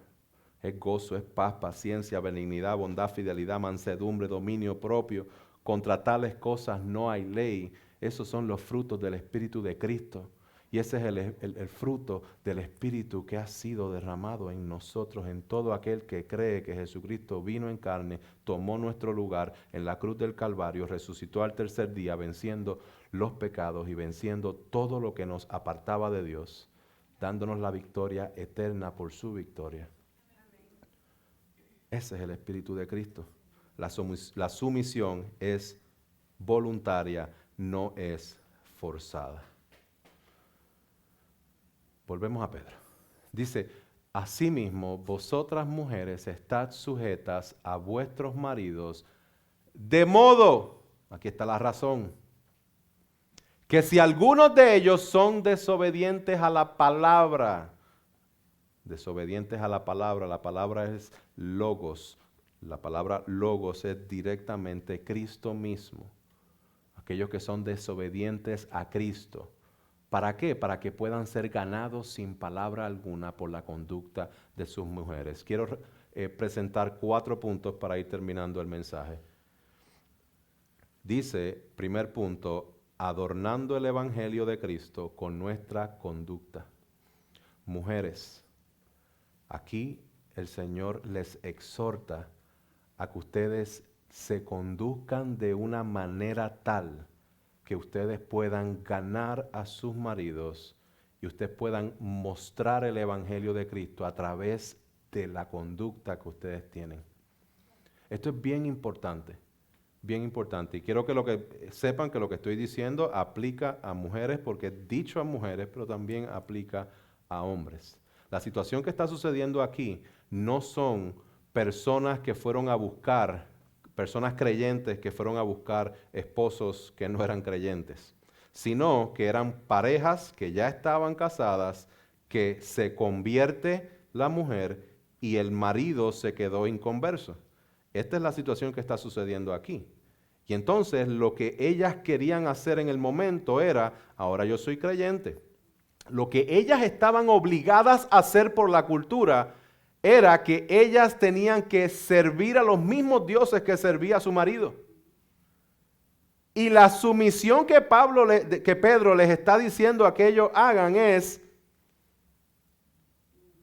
es gozo, es paz, paciencia, benignidad, bondad, fidelidad, mansedumbre, dominio propio. Contra tales cosas no hay ley. Esos son los frutos del Espíritu de Cristo. Y ese es el fruto del Espíritu que ha sido derramado en nosotros, en todo aquel que cree que Jesucristo vino en carne, tomó nuestro lugar en la cruz del Calvario, resucitó al tercer día, venciendo los pecados y venciendo todo lo que nos apartaba de Dios, dándonos la victoria eterna por su victoria. Ese es el Espíritu de Cristo. La sumisión es voluntaria, no es forzada. Volvemos a Pedro. Dice, asimismo, vosotras mujeres estad sujetas a vuestros maridos, de modo, aquí está la razón, que si algunos de ellos son desobedientes a la palabra la palabra es logos, la palabra logos es directamente Cristo mismo. Aquellos que son desobedientes a Cristo. ¿Para qué? Para que puedan ser ganados sin palabra alguna por la conducta de sus mujeres. Quiero presentar 4 puntos para ir terminando el mensaje. Dice, primer punto, adornando el Evangelio de Cristo con nuestra conducta. Mujeres, aquí el Señor les exhorta a que ustedes se conduzcan de una manera tal que ustedes puedan ganar a sus maridos y ustedes puedan mostrar el Evangelio de Cristo a través de la conducta que ustedes tienen. Esto es bien importante. bien importante. Y quiero que sepan que lo que estoy diciendo aplica a mujeres, porque es dicho a mujeres, pero también aplica a hombres. La situación que está sucediendo aquí no son personas que fueron a buscar, personas creyentes que fueron a buscar esposos que no eran creyentes, sino que eran parejas que ya estaban casadas, que se convierte la mujer y el marido se quedó inconverso. Esta es la situación que está sucediendo aquí. Y entonces lo que ellas querían hacer en el momento era, ahora yo soy creyente. Lo que ellas estaban obligadas a hacer por la cultura era que ellas tenían que servir a los mismos dioses que servía su marido. Y la sumisión que Pedro les está diciendo a que ellos hagan es,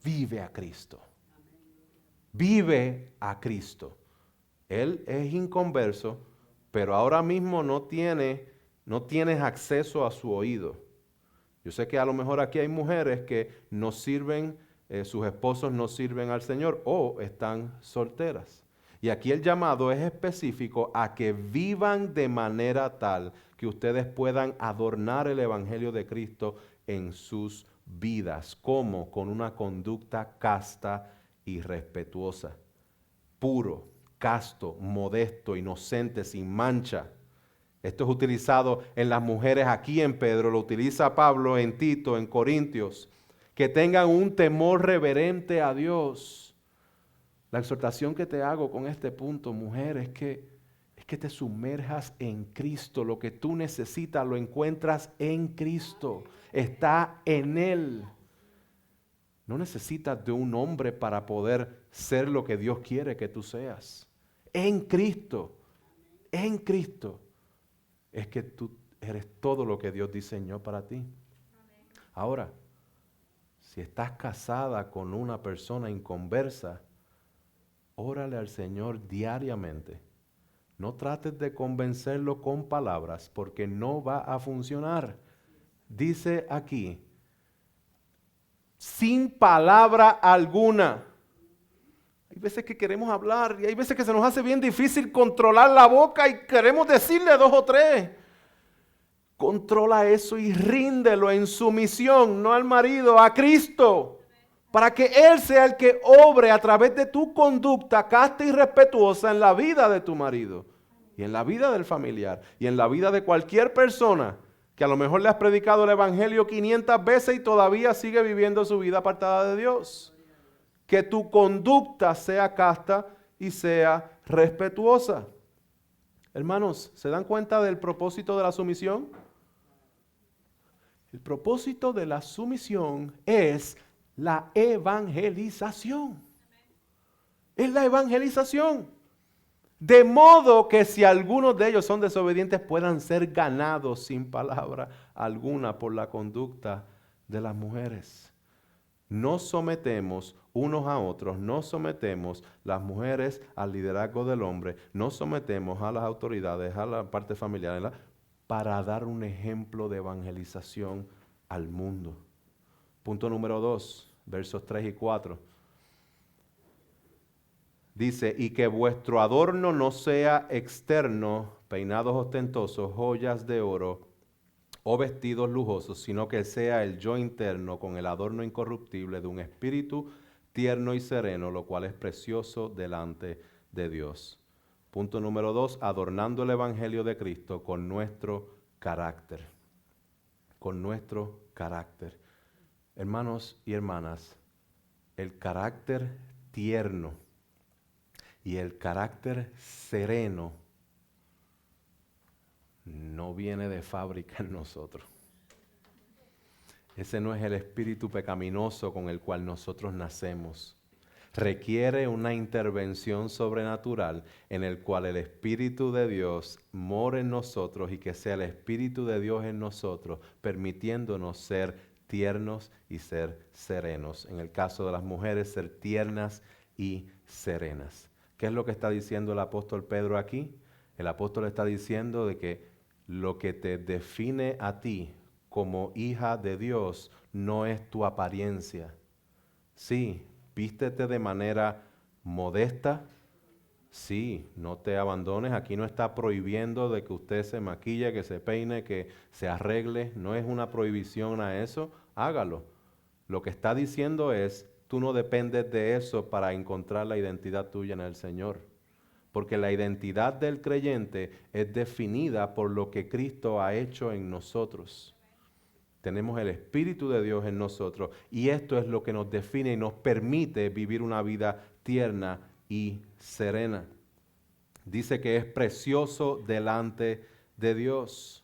vive a Cristo. Vive a Cristo. Él es inconverso, pero ahora mismo no tienes acceso a su oído. Yo sé que a lo mejor aquí hay mujeres que no sirven, sus esposos no sirven al Señor o están solteras. Y aquí el llamado es específico a que vivan de manera tal que ustedes puedan adornar el Evangelio de Cristo en sus vidas. ¿Cómo? Con una conducta casta y respetuosa. Puro, casto, modesto, inocente, sin mancha. Esto es utilizado en las mujeres aquí en Pedro, lo utiliza Pablo en Tito, en Corintios. Que tengan un temor reverente a Dios. La exhortación que te hago con este punto, mujer, es que te sumerjas en Cristo. Lo que tú necesitas lo encuentras en Cristo. Está en Él. No necesitas de un hombre para poder ser lo que Dios quiere que tú seas. En Cristo es que tú eres todo lo que Dios diseñó para ti. Ahora, si estás casada con una persona inconversa, órale al Señor diariamente. No trates de convencerlo con palabras, porque no va a funcionar. Dice aquí, sin palabra alguna. Hay veces que queremos hablar y hay veces que se nos hace bien difícil controlar la boca y queremos decirle 2 o 3. Controla eso y ríndelo en sumisión, no al marido, a Cristo. Para que Él sea el que obre a través de tu conducta casta y respetuosa en la vida de tu marido. Y en la vida del familiar. Y en la vida de cualquier persona que a lo mejor le has predicado el Evangelio 500 veces y todavía sigue viviendo su vida apartada de Dios. Que tu conducta sea casta y sea respetuosa. Hermanos, ¿se dan cuenta del propósito de la sumisión? El propósito de la sumisión es la evangelización. Es la evangelización. De modo que si algunos de ellos son desobedientes, puedan ser ganados sin palabra alguna por la conducta de las mujeres. Nos sometemos unos a otros, nos sometemos las mujeres al liderazgo del hombre, nos sometemos a las autoridades, a la parte familiar, para dar un ejemplo de evangelización al mundo. Punto número 2, versos 3 y 4. Dice, y que vuestro adorno no sea externo, peinados ostentosos, joyas de oro o vestidos lujosos, sino que sea el yo interno con el adorno incorruptible de un espíritu tierno y sereno, lo cual es precioso delante de Dios. Punto número 2, adornando el Evangelio de Cristo con nuestro carácter. Con nuestro carácter. Hermanos y hermanas, el carácter tierno y el carácter sereno no viene de fábrica en nosotros. Ese no es el espíritu pecaminoso con el cual nosotros nacemos. Requiere una intervención sobrenatural en el cual el Espíritu de Dios more en nosotros y que sea el Espíritu de Dios en nosotros, permitiéndonos ser tiernos y ser serenos. En el caso de las mujeres, ser tiernas y serenas. ¿Qué es lo que está diciendo el apóstol Pedro aquí? El apóstol está diciendo de que lo que te define a ti como hija de Dios no es tu apariencia. Sí, vístete de manera modesta, Sí, no te abandones. Aquí no está prohibiendo de que usted se maquille, que se peine, que se arregle. No es una prohibición a eso. Hágalo. Lo que está diciendo es, tú no dependes de eso para encontrar la identidad tuya en el Señor. Porque la identidad del creyente es definida por lo que Cristo ha hecho en nosotros. Tenemos el Espíritu de Dios en nosotros y esto es lo que nos define y nos permite vivir una vida tierna y serena. Dice que es precioso delante de Dios.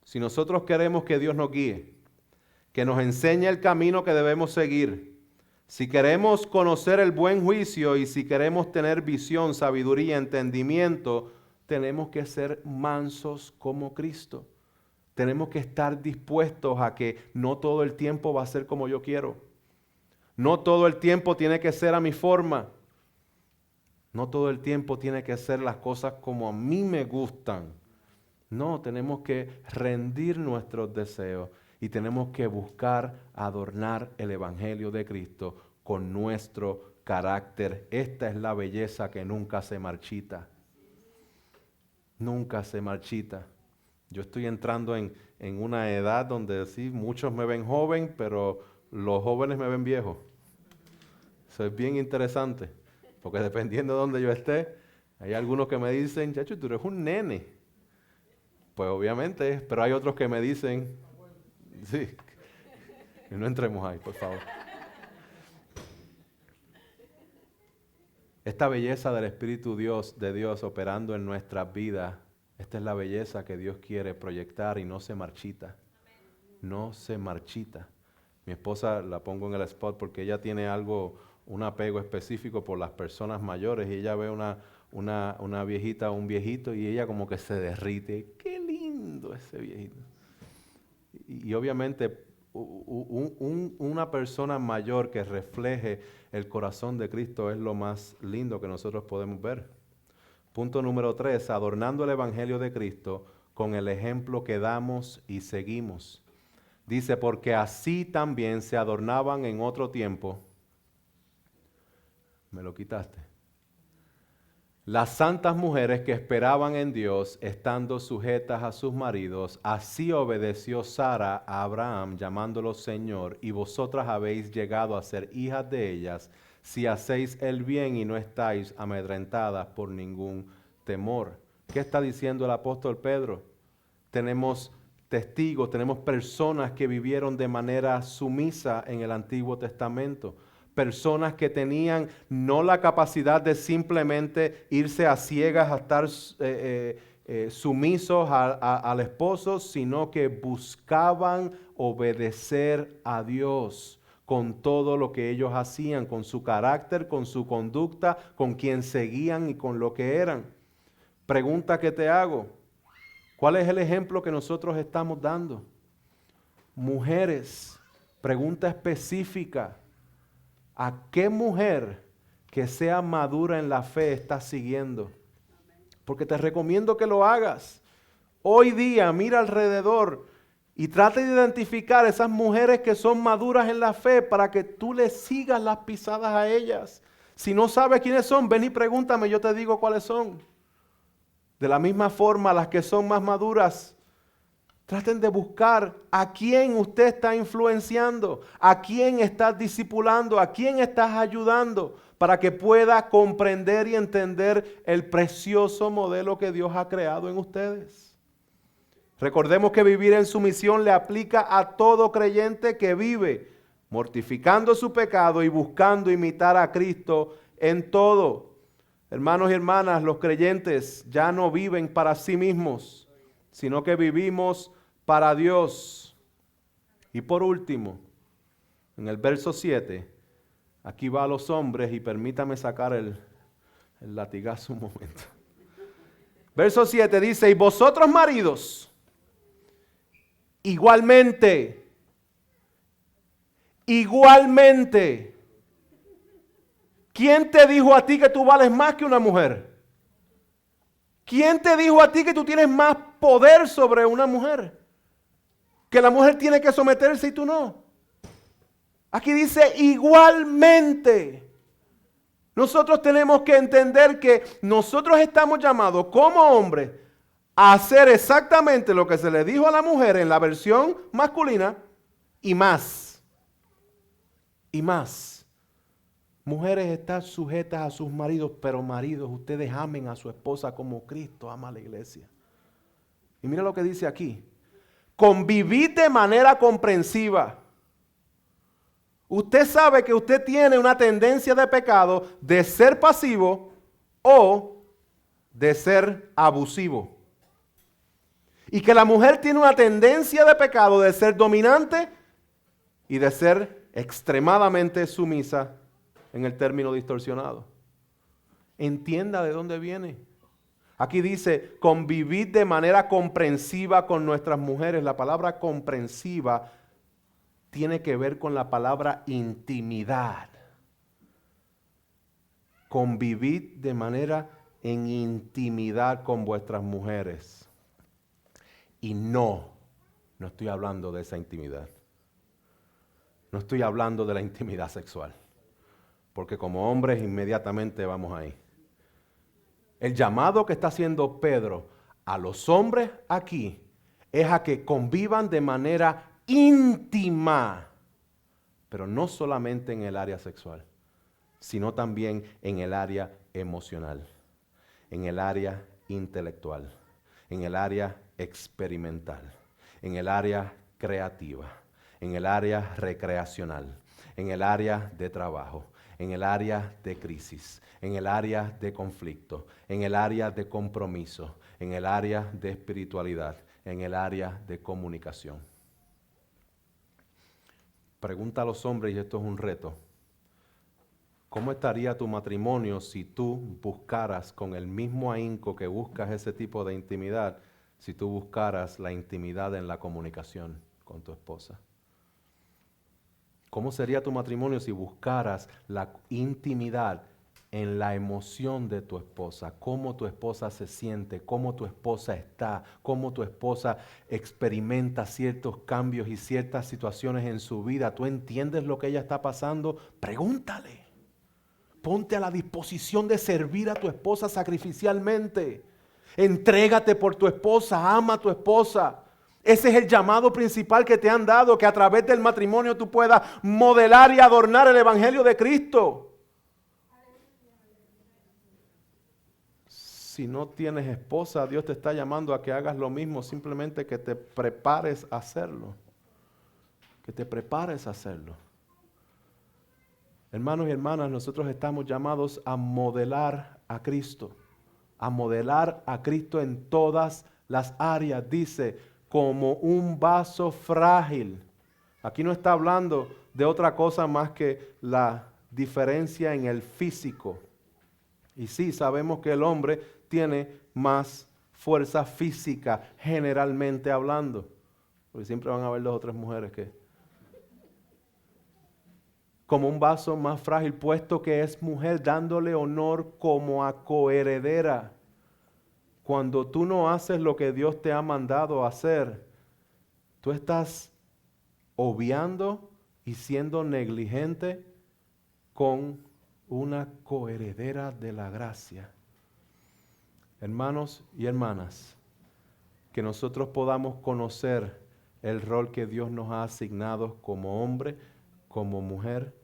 Si nosotros queremos que Dios nos guíe, que nos enseñe el camino que debemos seguir, si queremos conocer el buen juicio y si queremos tener visión, sabiduría, entendimiento, tenemos que ser mansos como Cristo. Tenemos que estar dispuestos a que no todo el tiempo va a ser como yo quiero. No todo el tiempo tiene que ser a mi forma. No todo el tiempo tiene que ser las cosas como a mí me gustan. No, tenemos que rendir nuestros deseos y tenemos que buscar adornar el Evangelio de Cristo con nuestro carácter. Esta es la belleza que nunca se marchita. Nunca se marchita. Yo estoy entrando en una edad donde sí, muchos me ven joven, pero los jóvenes me ven viejo. Eso es bien interesante, porque dependiendo de donde yo esté, hay algunos que me dicen, chacho, tú eres un nene. Pues obviamente, pero hay otros que me dicen, sí, y no entremos ahí, por favor. Esta belleza del Espíritu de Dios operando en nuestras vidas, esta es la belleza que Dios quiere proyectar y no se marchita. No se marchita. Mi esposa la pongo en el spot porque ella tiene un apego específico por las personas mayores y ella ve una viejita o un viejito y ella como que se derrite. ¡Qué lindo ese viejito! Y obviamente una persona mayor que refleje el corazón de Cristo es lo más lindo que nosotros podemos ver. Punto número 3, adornando el Evangelio de Cristo con el ejemplo que damos y seguimos. Dice, porque así también se adornaban en otro tiempo. ¿Me lo quitaste? Las santas mujeres que esperaban en Dios, estando sujetas a sus maridos, así obedeció Sara a Abraham, llamándolo Señor, y vosotras habéis llegado a ser hijas de ellas, si hacéis el bien y no estáis amedrentadas por ningún temor. ¿Qué está diciendo el apóstol Pedro? Tenemos testigos, tenemos personas que vivieron de manera sumisa en el Antiguo Testamento. Personas que tenían no la capacidad de simplemente irse a ciegas a estar sumisos al esposo, sino que buscaban obedecer a Dios con todo lo que ellos hacían, con su carácter, con su conducta, con quien seguían y con lo que eran. Pregunta que te hago, ¿cuál es el ejemplo que nosotros estamos dando? Mujeres, pregunta específica. ¿A qué mujer que sea madura en la fe estás siguiendo? Porque te recomiendo que lo hagas. Hoy día mira alrededor y trata de identificar esas mujeres que son maduras en la fe para que tú les sigas las pisadas a ellas. Si no sabes quiénes son, ven y pregúntame, yo te digo cuáles son. De la misma forma, las que son más maduras, traten de buscar a quién usted está influenciando, a quién estás discipulando, a quién estás ayudando para que pueda comprender y entender el precioso modelo que Dios ha creado en ustedes. Recordemos que vivir en sumisión le aplica a todo creyente que vive mortificando su pecado y buscando imitar a Cristo en todo. Hermanos y hermanas, los creyentes ya no viven para sí mismos, sino que vivimos para Dios. Y por último, en el verso 7, aquí va a los hombres y permítame sacar el latigazo un momento. Verso 7 dice, y vosotros maridos, igualmente, ¿quién te dijo a ti que tú vales más que una mujer? ¿Quién te dijo a ti que tú tienes más poder sobre una mujer? Que la mujer tiene que someterse y tú no. Aquí dice igualmente. Nosotros tenemos que entender que nosotros estamos llamados como hombres a hacer exactamente lo que se le dijo a la mujer en la versión masculina y más. Y más. Mujeres, están sujetas a sus maridos, pero maridos, ustedes amen a su esposa como Cristo ama a la iglesia. Y mira lo que dice aquí. Convivid de manera comprensiva. Usted sabe que usted tiene una tendencia de pecado de ser pasivo o de ser abusivo. Y que la mujer tiene una tendencia de pecado de ser dominante y de ser extremadamente sumisa en el término distorsionado. Entienda de dónde viene. Aquí dice, convivid de manera comprensiva con nuestras mujeres. La palabra comprensiva tiene que ver con la palabra intimidad. Convivid de manera en intimidad con vuestras mujeres. Y no estoy hablando de esa intimidad. No estoy hablando de la intimidad sexual. Porque como hombres inmediatamente vamos ahí. El llamado que está haciendo Pedro a los hombres aquí es a que convivan de manera íntima, pero no solamente en el área sexual, sino también en el área emocional, en el área intelectual, en el área experimental, en el área creativa, en el área recreacional, en el área de trabajo, en el área de crisis, en el área de conflicto, en el área de compromiso, en el área de espiritualidad, en el área de comunicación. Pregunta a los hombres, y esto es un reto. ¿Cómo estaría tu matrimonio si tú buscaras con el mismo ahínco que buscas ese tipo de intimidad, si tú buscaras la intimidad en la comunicación con tu esposa? ¿Cómo sería tu matrimonio si buscaras la intimidad en la emoción de tu esposa? Cómo tu esposa se siente, cómo tu esposa está, cómo tu esposa experimenta ciertos cambios y ciertas situaciones en su vida. ¿Tú entiendes lo que ella está pasando? Pregúntale. Ponte a la disposición de servir a tu esposa sacrificialmente. Entrégate por tu esposa, ama a tu esposa. Ese es el llamado principal que te han dado, que a través del matrimonio tú puedas modelar y adornar el Evangelio de Cristo. Si no tienes esposa, Dios te está llamando a que hagas lo mismo, simplemente que te prepares a hacerlo. Que te prepares a hacerlo. Hermanos y hermanas, nosotros estamos llamados a modelar a Cristo. A modelar a Cristo en todas las áreas. Dice, como un vaso frágil. Aquí no está hablando de otra cosa más que la diferencia en el físico. Y sí, sabemos que el hombre tiene más fuerza física, generalmente hablando. Porque siempre van a haber 2 o 3 mujeres que... Como un vaso más frágil, puesto que es mujer, dándole honor como a coheredera. Cuando tú no haces lo que Dios te ha mandado hacer, tú estás obviando y siendo negligente con una coheredera de la gracia. Hermanos y hermanas, que nosotros podamos conocer el rol que Dios nos ha asignado como hombre, como mujer,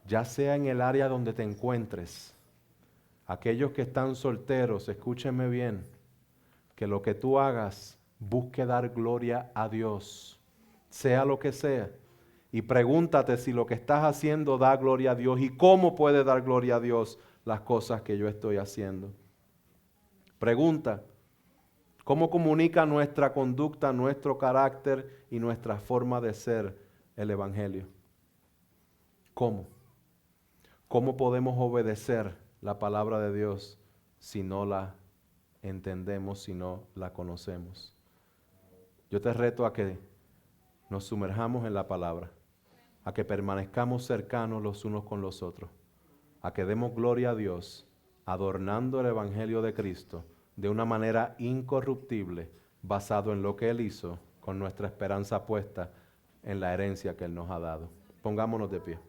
ya sea en el área donde te encuentres. Aquellos que están solteros, escúchenme bien, que lo que tú hagas busque dar gloria a Dios, sea lo que sea. Y pregúntate si lo que estás haciendo da gloria a Dios y cómo puede dar gloria a Dios las cosas que yo estoy haciendo. Pregunta, ¿cómo comunica nuestra conducta, nuestro carácter y nuestra forma de ser el Evangelio? ¿Cómo? ¿Cómo podemos obedecer la palabra de Dios si no la entendemos, si no la conocemos? Yo te reto a que nos sumerjamos en la palabra, a que permanezcamos cercanos los unos con los otros, a que demos gloria a Dios, adornando el Evangelio de Cristo de una manera incorruptible, basado en lo que Él hizo, con nuestra esperanza puesta en la herencia que Él nos ha dado. Pongámonos de pie.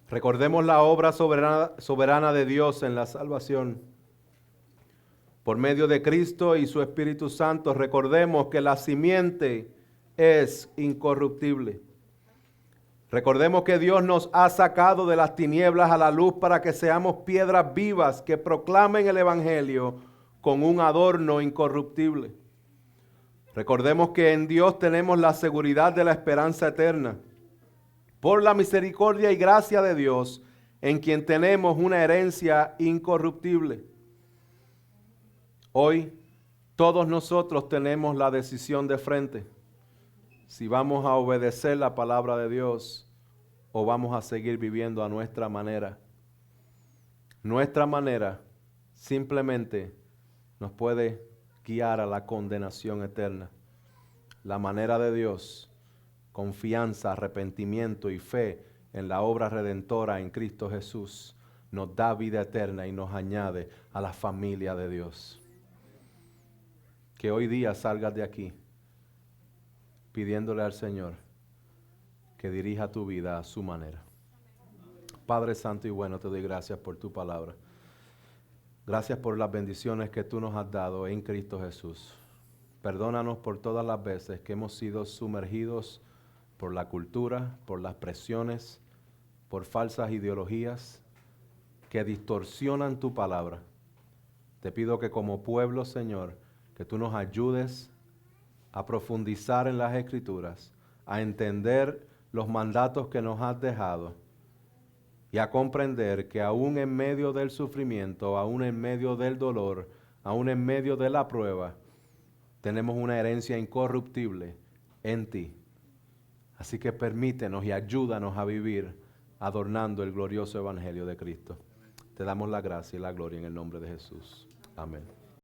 Recordemos la obra soberana de Dios en la salvación. Por medio de Cristo y su Espíritu Santo, recordemos que la simiente es incorruptible. Recordemos que Dios nos ha sacado de las tinieblas a la luz para que seamos piedras vivas que proclamen el Evangelio con un adorno incorruptible. Recordemos que en Dios tenemos la seguridad de la esperanza eterna. Por la misericordia y gracia de Dios, en quien tenemos una herencia incorruptible. Hoy, todos nosotros tenemos la decisión de frente. Si vamos a obedecer la palabra de Dios o vamos a seguir viviendo a nuestra manera. Nuestra manera simplemente nos puede guiar a la condenación eterna. La manera de Dios, confianza, arrepentimiento y fe en la obra redentora en Cristo Jesús, nos da vida eterna y nos añade a la familia de Dios. Que hoy día salgas de aquí pidiéndole al Señor que dirija tu vida a su manera. Padre Santo y bueno, te doy gracias por tu palabra. Gracias por las bendiciones que tú nos has dado en Cristo Jesús. Perdónanos por todas las veces que hemos sido sumergidos por la cultura, por las presiones, por falsas ideologías que distorsionan tu palabra. Te pido que como pueblo, Señor, que tú nos ayudes a profundizar en las Escrituras, a entender los mandatos que nos has dejado y a comprender que aún en medio del sufrimiento, aún en medio del dolor, aún en medio de la prueba, tenemos una herencia incorruptible en ti. Así que permítenos y ayúdanos a vivir adornando el glorioso Evangelio de Cristo. Te damos la gracia y la gloria en el nombre de Jesús. Amén.